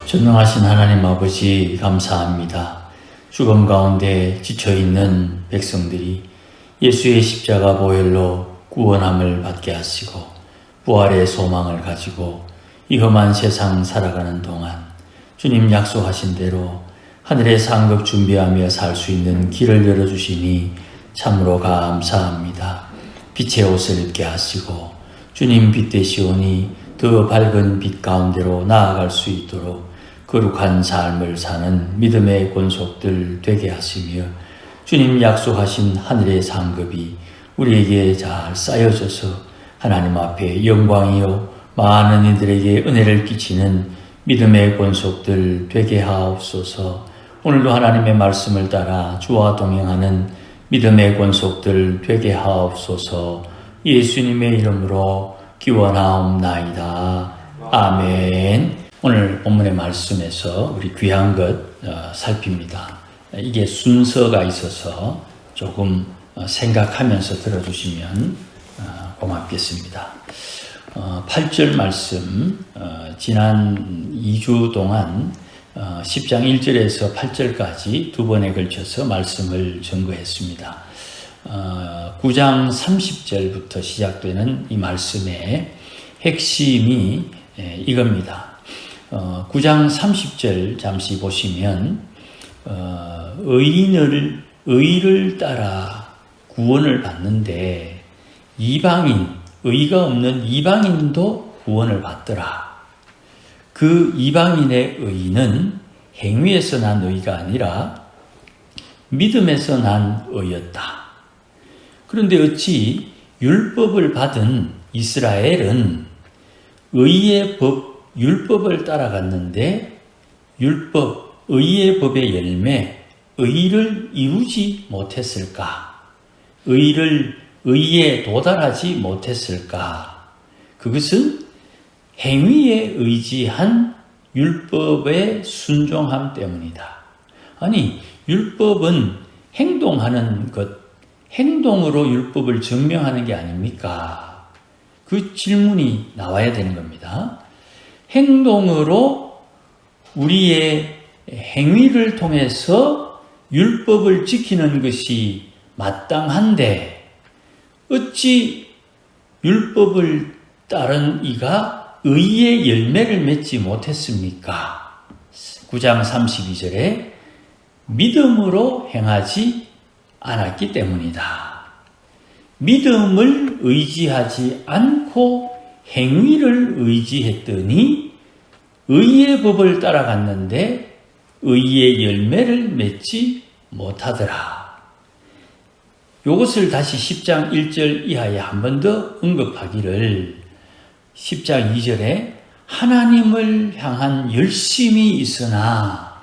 전능하신 하나님 아버지 감사합니다. 죽음 가운데 지쳐있는 백성들이 예수의 십자가 보혈로 구원함을 받게 하시고 부활의 소망을 가지고 이 험한 세상 살아가는 동안 주님 약속하신 대로 하늘의 상급 준비하며 살 수 있는 길을 열어주시니 참으로 감사합니다. 빛의 옷을 입게 하시고 주님 빛 되시오니 더 밝은 빛 가운데로 나아갈 수 있도록 거룩한 삶을 사는 믿음의 권속들 되게 하시며 주님 약속하신 하늘의 상급이 우리에게 잘 쌓여져서 하나님 앞에 영광이요 많은 이들에게 은혜를 끼치는 믿음의 권속들 되게 하옵소서. 오늘도 하나님의 말씀을 따라 주와 동행하는 믿음의 권속들 되게 하옵소서. 예수님의 이름으로 기원하옵나이다. 아멘. 오늘 본문의 말씀에서 우리 귀한 것 살핍니다. 이게 순서가 있어서 조금 생각하면서 들어주시면 고맙겠습니다. 8절 말씀, 지난 2주 동안 10장 1절에서 8절까지 두 번에 걸쳐서 말씀을 전거했습니다. 9장 30절부터 시작되는 이 말씀의 핵심이 이겁니다. 9장 30절 잠시 보시면 의를 따라 구원을 받는데 이방인, 의가 없는 이방인도 구원을 받더라. 그 이방인의 의는 행위에서 난 의가 아니라 믿음에서 난 의였다. 그런데 어찌 율법을 받은 이스라엘은 의의 법, 율법을 따라갔는데 의의 법의 열매, 의를 이루지 못했을까? 의에 도달하지 못했을까? 그것은 행위에 의지한 율법의 순종함 때문이다. 아니, 율법은 행동하는 것, 행동으로 율법을 증명하는 게 아닙니까? 그 질문이 나와야 되는 겁니다. 행동으로 우리의 행위를 통해서 율법을 지키는 것이 마땅한데 어찌 율법을 따른 이가 의의 열매를 맺지 못했습니까? 9장 32절에 믿음으로 행하지 않았기 때문이다. 믿음을 의지하지 않고 행위를 의지했더니 의의 법을 따라갔는데 의의 열매를 맺지 못하더라. 이것을 다시 10장 1절 이하에 한 번 더 언급하기를 10장 2절에 하나님을 향한 열심이 있으나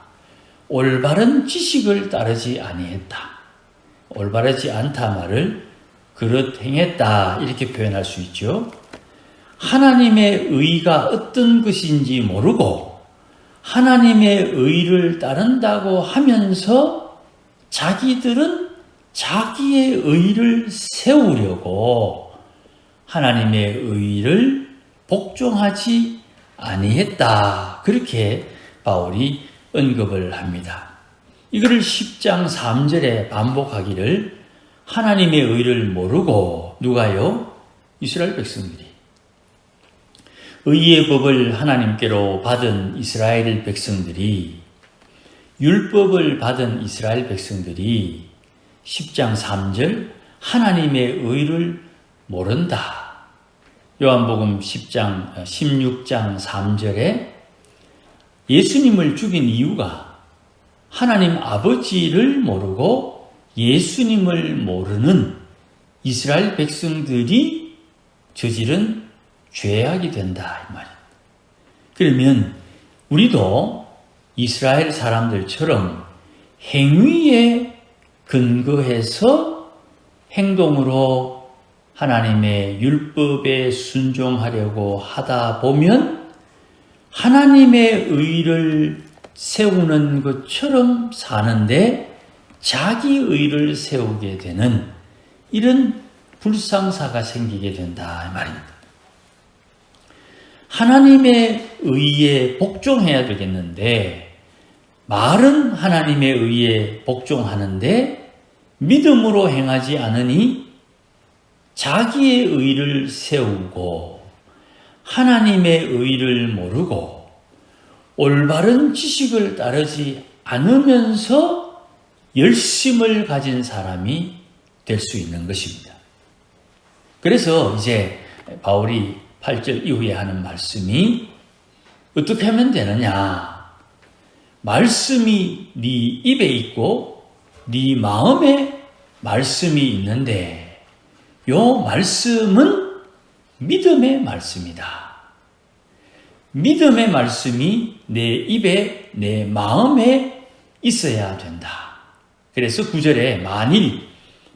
올바른 지식을 따르지 아니했다. 올바르지 않다 말을 그릇 행했다 이렇게 표현할 수 있죠. 하나님의 의가 어떤 것인지 모르고 하나님의 의를 따른다고 하면서 자기들은 자기의 의를 세우려고 하나님의 의를 복종하지 아니했다. 그렇게 바울이 언급을 합니다. 이거를 10장 3절에 반복하기를 하나님의 의를 모르고 누가요? 이스라엘 백성들이 의의 법을 하나님께로 받은 이스라엘 백성들이 율법을 받은 이스라엘 백성들이 10장 3절 하나님의 의를 모른다. 요한복음 16장 3절에 예수님을 죽인 이유가 하나님 아버지를 모르고 예수님을 모르는 이스라엘 백성들이 저지른 죄악이 된다 이 말입니다. 그러면 우리도 이스라엘 사람들처럼 행위에 근거해서 행동으로 하나님의 율법에 순종하려고 하다 보면 하나님의 의를 세우는 것처럼 사는데 자기 의를 세우게 되는 이런 불상사가 생기게 된다 이 말입니다. 하나님의 의에 복종해야 되겠는데, 말은 하나님의 의에 복종하는데 믿음으로 행하지 않으니 자기의 의를 세우고 하나님의 의를 모르고 올바른 지식을 따르지 않으면서 열심을 가진 사람이 될 수 있는 것입니다. 그래서 이제 바울이 8절 이후에 하는 말씀이 어떻게 하면 되느냐? 말씀이 네 입에 있고 네 마음에 말씀이 있는데 요 말씀은 믿음의 말씀이다. 믿음의 말씀이 내 입에 내 마음에 있어야 된다. 그래서 9절에 만일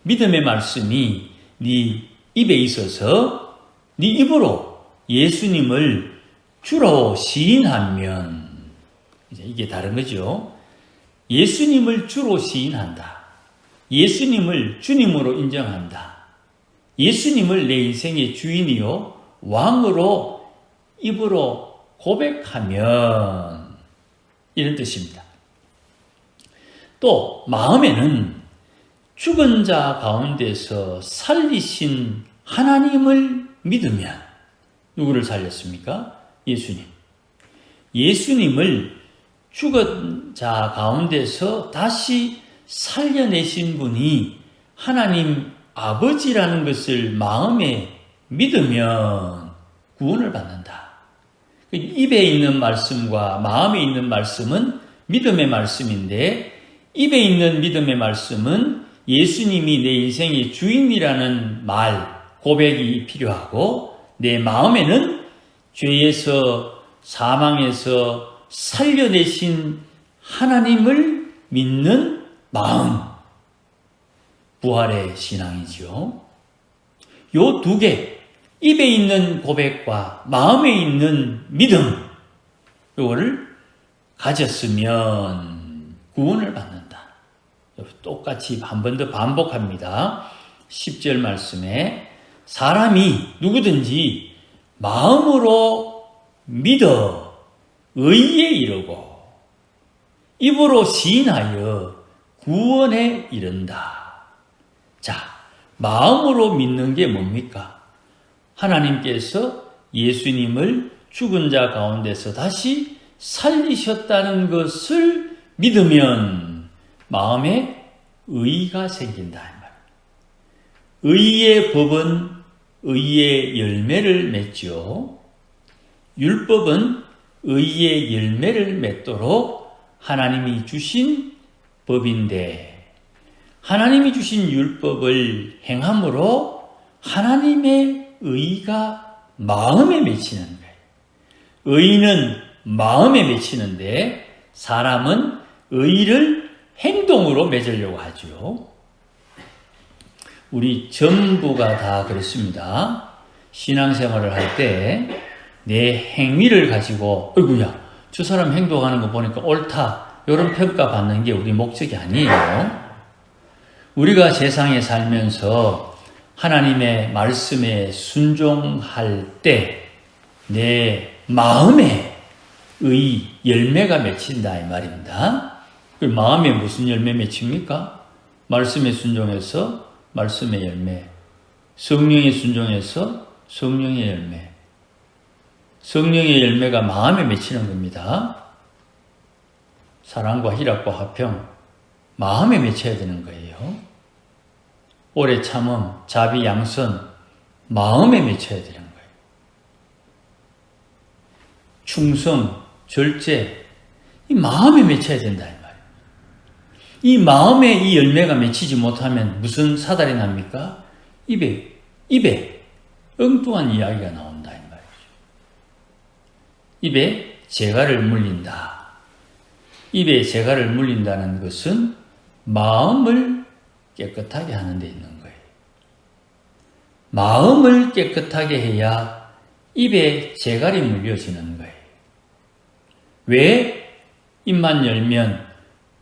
믿음의 말씀이 네 입에 있어서 네 입으로 예수님을 주로 시인하면, 이게 다른 거죠. 예수님을 주로 시인한다. 예수님을 주님으로 인정한다. 예수님을 내 인생의 주인이요 왕으로 입으로 고백하면, 이런 뜻입니다. 또 마음에는 죽은 자 가운데서 살리신 하나님을 믿으면, 누구를 살렸습니까? 예수님. 예수님을 죽은 자 가운데서 다시 살려내신 분이 하나님 아버지라는 것을 마음에 믿으면 구원을 받는다. 입에 있는 말씀과 마음에 있는 말씀은 믿음의 말씀인데, 입에 있는 믿음의 말씀은 예수님이 내 인생의 주인이라는 말, 고백이 필요하고, 내 마음에는 죄에서 사망에서 살려내신 하나님을 믿는 마음, 부활의 신앙이죠. 요 두 개, 입에 있는 고백과 마음에 있는 믿음, 요거를 가졌으면 구원을 받는다. 똑같이 한 번 더 반복합니다. 10절 말씀에 사람이 누구든지 마음으로 믿어 의에 이르고 입으로 시인하여 구원에 이른다. 자, 마음으로 믿는 게 뭡니까? 하나님께서 예수님을 죽은 자 가운데서 다시 살리셨다는 것을 믿으면 마음에 의가 생긴다. 의의 법은 의의 열매를 맺죠. 율법은 의의 열매를 맺도록 하나님이 주신 법인데, 하나님이 주신 율법을 행함으로 하나님의 의가 마음에 맺히는 거예요. 의는 마음에 맺히는데 사람은 의를 행동으로 맺으려고 하죠. 우리 전부가 다 그렇습니다. 신앙생활을 할 때 내 행위를 가지고 어이구야 저 사람 행동하는 거 보니까 옳다 이런 평가 받는 게 우리 목적이 아니에요. 우리가 세상에 살면서 하나님의 말씀에 순종할 때 내 마음에 의 열매가 맺힌다 이 말입니다. 그 마음에 무슨 열매 맺힙니까? 말씀에 순종해서 말씀의 열매, 성령에 순종해서 성령의 열매. 성령의 열매가 마음에 맺히는 겁니다. 사랑과 희락과 화평, 마음에 맺혀야 되는 거예요. 오래 참음, 자비, 양선, 마음에 맺혀야 되는 거예요. 충성, 절제, 이 마음에 맺혀야 된다 이 말이에요. 이 마음에 이 열매가 맺히지 못하면 무슨 사달이 납니까? 입에 엉뚱한 이야기가 나온다 이 말이죠. 입에 재갈을 물린다. 입에 재갈을 물린다는 것은 마음을 깨끗하게 하는 데 있는 거예요. 마음을 깨끗하게 해야 입에 재갈이 물려지는 거예요. 왜 입만 열면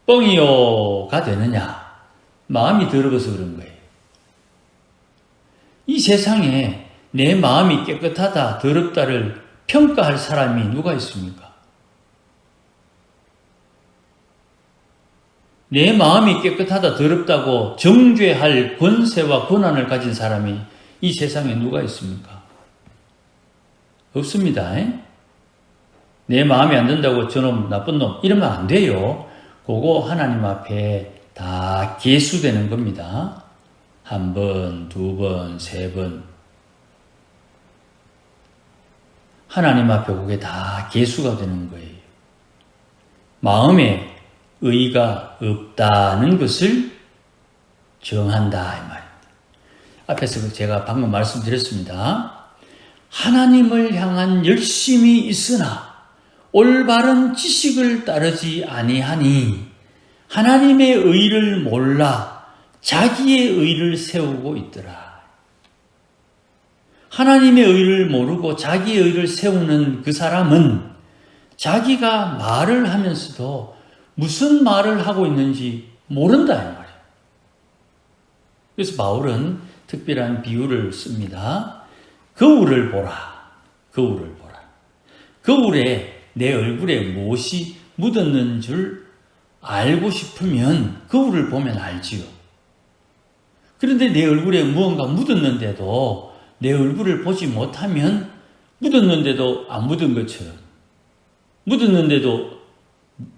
뻥이요가 되느냐? 마음이 더러워서 그런 거예요. 이 세상에 내 마음이 깨끗하다, 더럽다를 평가할 사람이 누가 있습니까? 내 마음이 깨끗하다 더럽다고 정죄할 권세와 권한을 가진 사람이 이 세상에 누가 있습니까? 없습니다. 내 마음에 안 든다고 저놈 나쁜 놈 이러면 안 돼요. 그거 하나님 앞에 다 계수되는 겁니다. 한 번, 두 번, 세 번. 하나님 앞에 그게 다 계수가 되는 거예요. 마음에 의가 없다는 것을 정한다 이 말입니다. 앞에서 제가 방금 말씀드렸습니다. 하나님을 향한 열심이 있으나 올바른 지식을 따르지 아니하니 하나님의 의를 몰라 자기의 의를 세우고 있더라. 하나님의 의를 모르고 자기의 의를 세우는 그 사람은 자기가 말을 하면서도 무슨 말을 하고 있는지 모른다 이 말이에요. 그래서 바울은 특별한 비유를 씁니다. 거울을 보라. 거울을 보라. 거울에 내 얼굴에 무엇이 묻었는 줄 알고 싶으면 거울을 보면 알지요. 그런데 내 얼굴에 무언가 묻었는데도 내 얼굴을 보지 못하면 묻었는데도 안 묻은 것처럼, 묻었는데도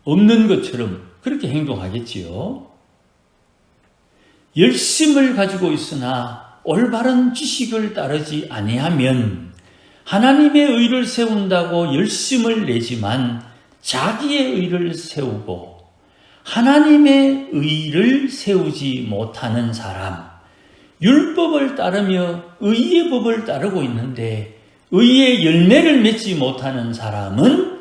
없는 것처럼 그렇게 행동하겠지요. 열심을 가지고 있으나 올바른 지식을 따르지 아니하면 하나님의 의를 세운다고 열심을 내지만 자기의 의를 세우고 하나님의 의를 세우지 못하는 사람, 율법을 따르며 의의 법을 따르고 있는데 의의 열매를 맺지 못하는 사람은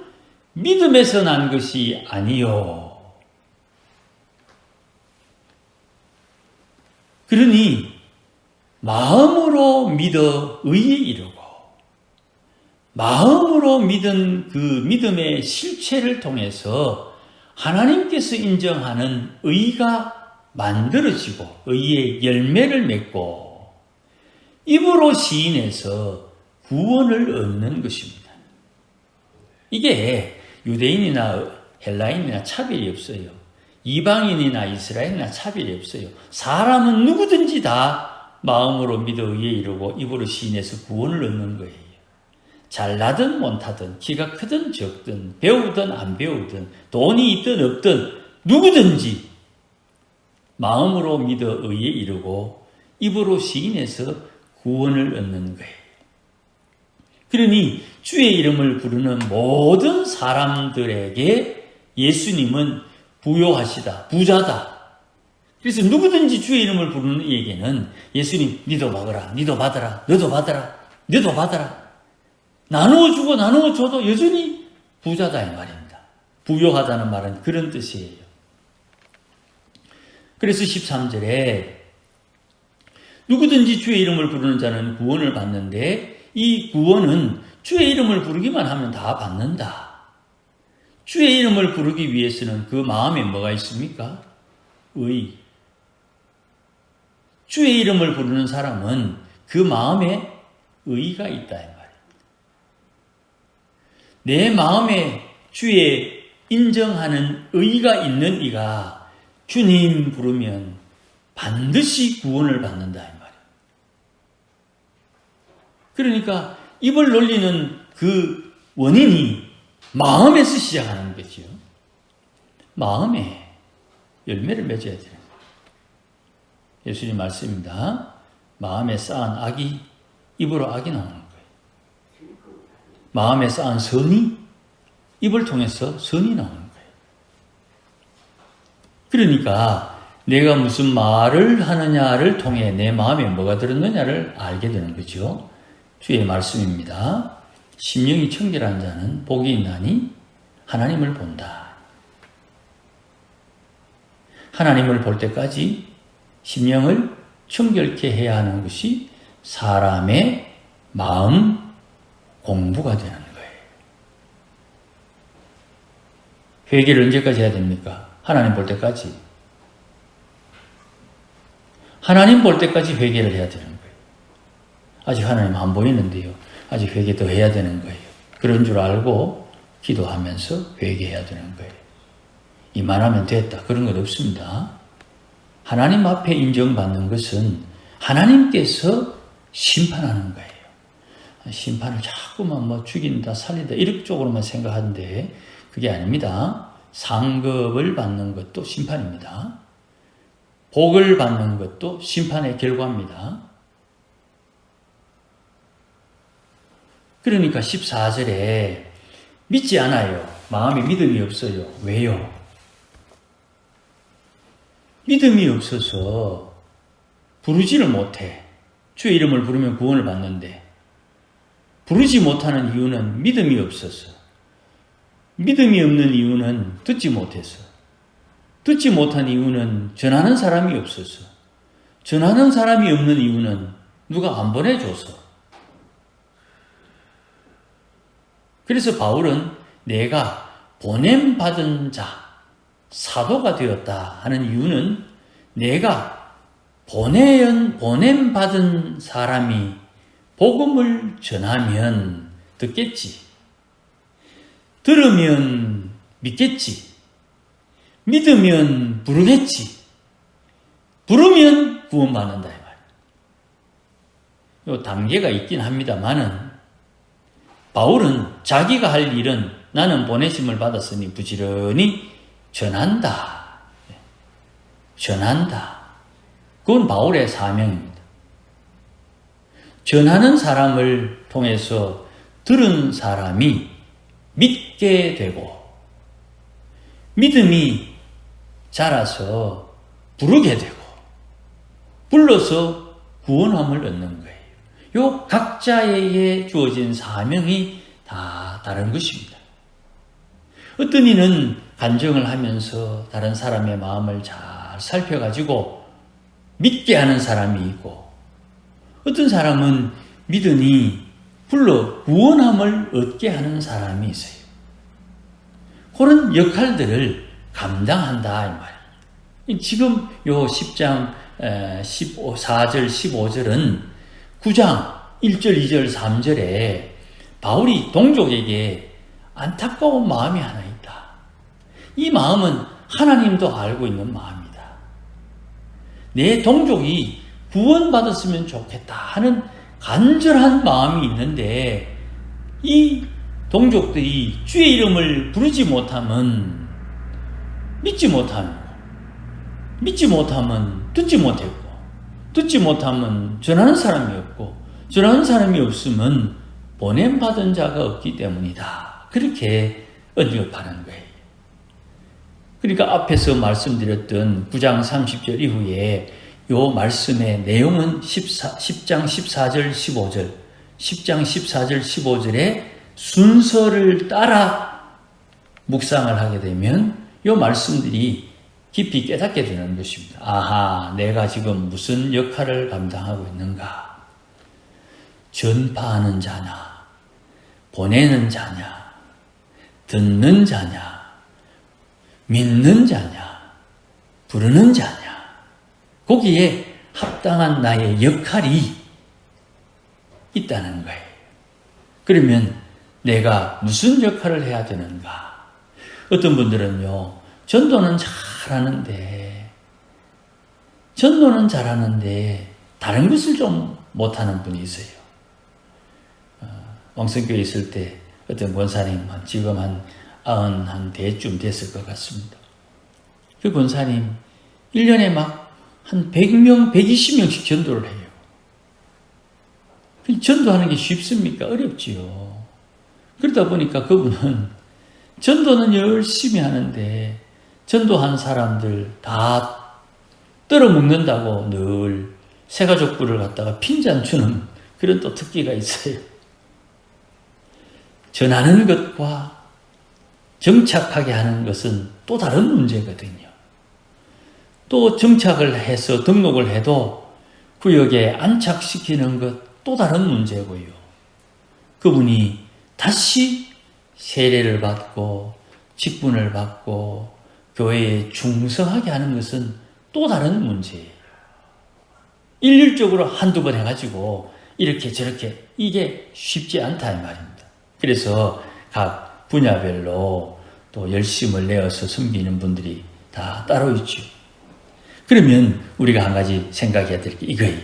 믿음에서 난 것이 아니요. 그러니 마음으로 믿어 의에 이르고 마음으로 믿은 그 믿음의 실체를 통해서 하나님께서 인정하는 의가 만들어지고 의의 열매를 맺고 입으로 시인해서 구원을 얻는 것입니다. 이게 유대인이나 헬라인이나 차별이 없어요. 이방인이나 이스라엘이나 차별이 없어요. 사람은 누구든지 다 마음으로 믿어 의에 이르고 입으로 시인해서 구원을 얻는 거예요. 잘나든 못하든 키가 크든 적든 배우든 안 배우든 돈이 있든 없든 누구든지 마음으로 믿어 의에 이르고 입으로 시인해서 구원을 얻는 거예요. 그러니 주의 이름을 부르는 모든 사람들에게 예수님은 부요하시다, 부자다. 그래서 누구든지 주의 이름을 부르는 이에게는 예수님 니도 먹어라, 니도 받아라, 너도 받아라, 너도 받아라. 나누어 주고 나누어 줘도 여전히 부자다 이 말입니다. 부요하다는 말은 그런 뜻이에요. 그래서 13절에 누구든지 주의 이름을 부르는 자는 구원을 받는데 이 구원은 주의 이름을 부르기만 하면 다 받는다. 주의 이름을 부르기 위해서는 그 마음에 뭐가 있습니까? 의. 주의 이름을 부르는 사람은 그 마음에 의가 있다 이 말이에요. 내 마음에 주의 인정하는 의가 있는 이가 주님 부르면 반드시 구원을 받는다 이 말이에요. 그러니까 입을 놀리는 그 원인이 마음에서 시작하는 거죠. 마음에 열매를 맺어야 돼요. 예수님 말씀입니다. 마음에 쌓은 악이 입으로 악이 나오는 거예요. 마음에 쌓은 선이 입을 통해서 선이 나오는 거예요. 그러니까 내가 무슨 말을 하느냐를 통해 내 마음에 뭐가 들었느냐를 알게 되는 거죠. 주의 말씀입니다. 심령이 청결한 자는 복이 있나니 하나님을 본다. 하나님을 볼 때까지 심령을 청결케 해야 하는 것이 사람의 마음 공부가 되는 거예요. 회개를 언제까지 해야 됩니까? 하나님 볼 때까지. 하나님 볼 때까지 회개를 해야 되는 거예요. 아직 하나님 안 보이는데요. 아직 회개 더 해야 되는 거예요. 그런 줄 알고 기도하면서 회개해야 되는 거예요. 이만하면 됐다. 그런 것 없습니다. 하나님 앞에 인정받는 것은 하나님께서 심판하는 거예요. 심판을 자꾸만 뭐 죽인다, 살린다, 이런 쪽으로만 생각하는데 그게 아닙니다. 상급을 받는 것도 심판입니다. 복을 받는 것도 심판의 결과입니다. 그러니까 14절에 믿지 않아요. 마음에 믿음이 없어요. 왜요? 믿음이 없어서 부르지를 못해. 주의 이름을 부르면 구원을 받는데 부르지 못하는 이유는 믿음이 없어서. 믿음이 없는 이유는 듣지 못해서. 듣지 못한 이유는 전하는 사람이 없어서. 전하는 사람이 없는 이유는 누가 안 보내줘서. 그래서 바울은 내가 보냄받은 자, 사도가 되었다 하는 이유는 내가 보냄받은 사람이 복음을 전하면 듣겠지. 들으면 믿겠지. 믿으면 부르겠지. 부르면 구원받는다 이 말이에요. 요 단계가 있긴 합니다만은 바울은 자기가 할 일은 나는 보내심을 받았으니 부지런히 전한다. 전한다. 그건 바울의 사명입니다. 전하는 사람을 통해서 들은 사람이 믿게 되고 믿음이 자라서 부르게 되고 불러서 구원함을 얻는 거예요. 요 각자에게 주어진 사명이 다 다른 것입니다. 어떤 이는 간증을 하면서 다른 사람의 마음을 잘 살펴가지고 믿게 하는 사람이 있고 어떤 사람은 믿으니 불러 구원함을 얻게 하는 사람이 있어요. 그런 역할들을 감당한다 이 말이에요. 지금 요 10장 4절 15절은 9장 1절 2절 3절에 바울이 동족에게 안타까운 마음이 하나 있다. 이 마음은 하나님도 알고 있는 마음이다. 내 동족이 구원받았으면 좋겠다 하는 간절한 마음이 있는데 이 동족들이 주의 이름을 부르지 못하면 믿지 못하고 믿지 못하면 듣지 못했고 듣지 못하면 전하는 사람이 없고 전하는 사람이 없으면 보냄받은 자가 없기 때문이다. 그렇게 언급하는 거예요. 그러니까 앞에서 말씀드렸던 9장 30절 이후에 요 말씀의 내용은 10장 14절 15절 10장 14절 15절의 순서를 따라 묵상을 하게 되면 요 말씀들이 깊이 깨닫게 되는 것입니다. 아하, 내가 지금 무슨 역할을 감당하고 있는가? 전파하는 자냐? 보내는 자냐? 듣는 자냐? 믿는 자냐? 부르는 자냐? 거기에 합당한 나의 역할이 있다는 거예요. 그러면 내가 무슨 역할을 해야 되는가? 어떤 분들은요, 전도는 잘하는데 다른 것을 좀 못하는 분이 있어요. 왕성교회 있을 때 어떤 권사님 지금 한 91대쯤 됐을 것 같습니다. 그 권사님 1년에 막 한 100명, 120명씩 전도를 해요. 전도하는 게 쉽습니까? 어렵지요. 그러다 보니까 그분은 전도는 열심히 하는데 전도한 사람들 다 떨어먹는다고 늘 새가족부를 갖다가 핀잔 주는 그런 또 특기가 있어요. 전하는 것과 정착하게 하는 것은 또 다른 문제거든요. 또 정착을 해서 등록을 해도 구역에 안착시키는 것 또 다른 문제고요. 그분이 다시 세례를 받고 직분을 받고 교회에 충성하게 하는 것은 또 다른 문제예요. 일률적으로 한두 번 해가지고 이렇게 저렇게 이게 쉽지 않다 이 말입니다. 그래서 각 분야별로 또 열심을 내어서 섬기는 분들이 다 따로 있죠. 그러면 우리가 한 가지 생각해야 될 게 이거예요.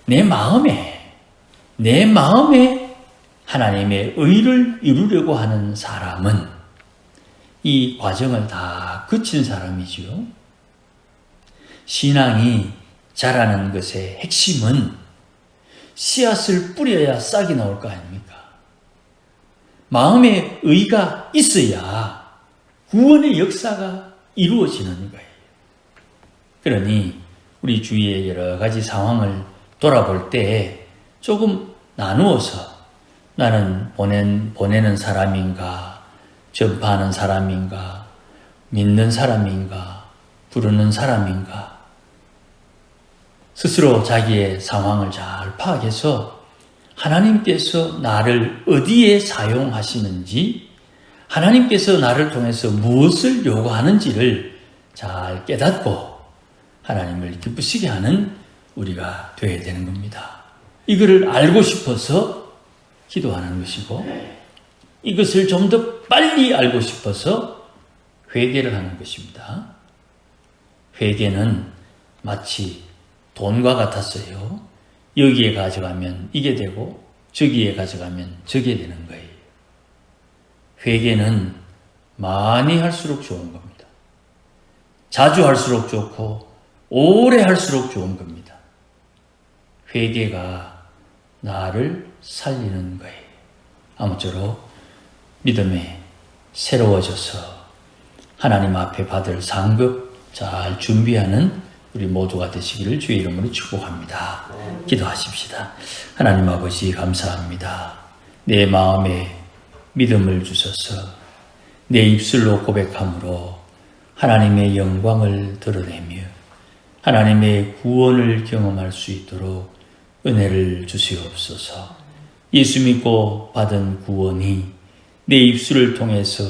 내 마음에 하나님의 의를 이루려고 하는 사람은 이 과정을 다 거친 사람이지요. 신앙이 자라는 것의 핵심은 씨앗을 뿌려야 싹이 나올 거 아닙니까? 마음에 의가 있어야 구원의 역사가 이루어지는 거예요. 그러니 우리 주위의 여러 가지 상황을 돌아볼 때 조금 나누어서 나는 보내는 사람인가, 전파하는 사람인가, 믿는 사람인가, 부르는 사람인가, 스스로 자기의 상황을 잘 파악해서 하나님께서 나를 어디에 사용하시는지, 하나님께서 나를 통해서 무엇을 요구하는지를 잘 깨닫고 하나님을 기쁘시게 하는 우리가 되어야 되는 겁니다. 이거를 알고 싶어서 기도하는 것이고, 이것을 좀 더 빨리 알고 싶어서 회개를 하는 것입니다. 회개는 마치 돈과 같았어요. 여기에 가져가면 이게 되고 저기에 가져가면 저게 되는 거예요. 회개는 많이 할수록 좋은 겁니다. 자주 할수록 좋고 오래 할수록 좋은 겁니다. 회개가 나를 살리는 거예요. 아무쪼록 믿음에 새로워져서 하나님 앞에 받을 상급 잘 준비하는 우리 모두가 되시기를 주의 이름으로 축복합니다. 기도하십시다. 하나님 아버지 감사합니다. 내 마음에 믿음을 주셔서 내 입술로 고백함으로 하나님의 영광을 드러내며 하나님의 구원을 경험할 수 있도록 은혜를 주시옵소서. 예수 믿고 받은 구원이 내 입술을 통해서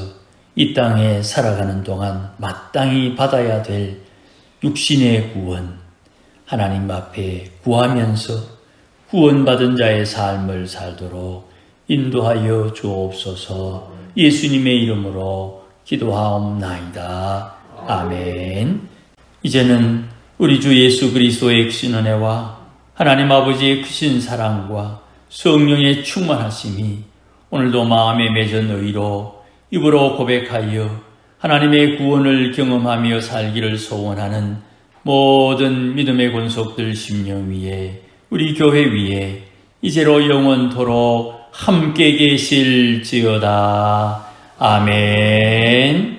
이 땅에 살아가는 동안 마땅히 받아야 될 육신의 구원, 하나님 앞에 구하면서 구원받은 자의 삶을 살도록 인도하여 주옵소서. 예수님의 이름으로 기도하옵나이다. 아멘. 이제는 우리 주 예수 그리스도의 크신 은혜와 하나님 아버지의 크신 사랑과 성령의 충만하심이 오늘도 마음에 맺은 의로 입으로 고백하여 하나님의 구원을 경험하며 살기를 소원하는 모든 믿음의 권속들 심령 위에 우리 교회 위에 이제로 영원토록 함께 계실지어다. 아멘.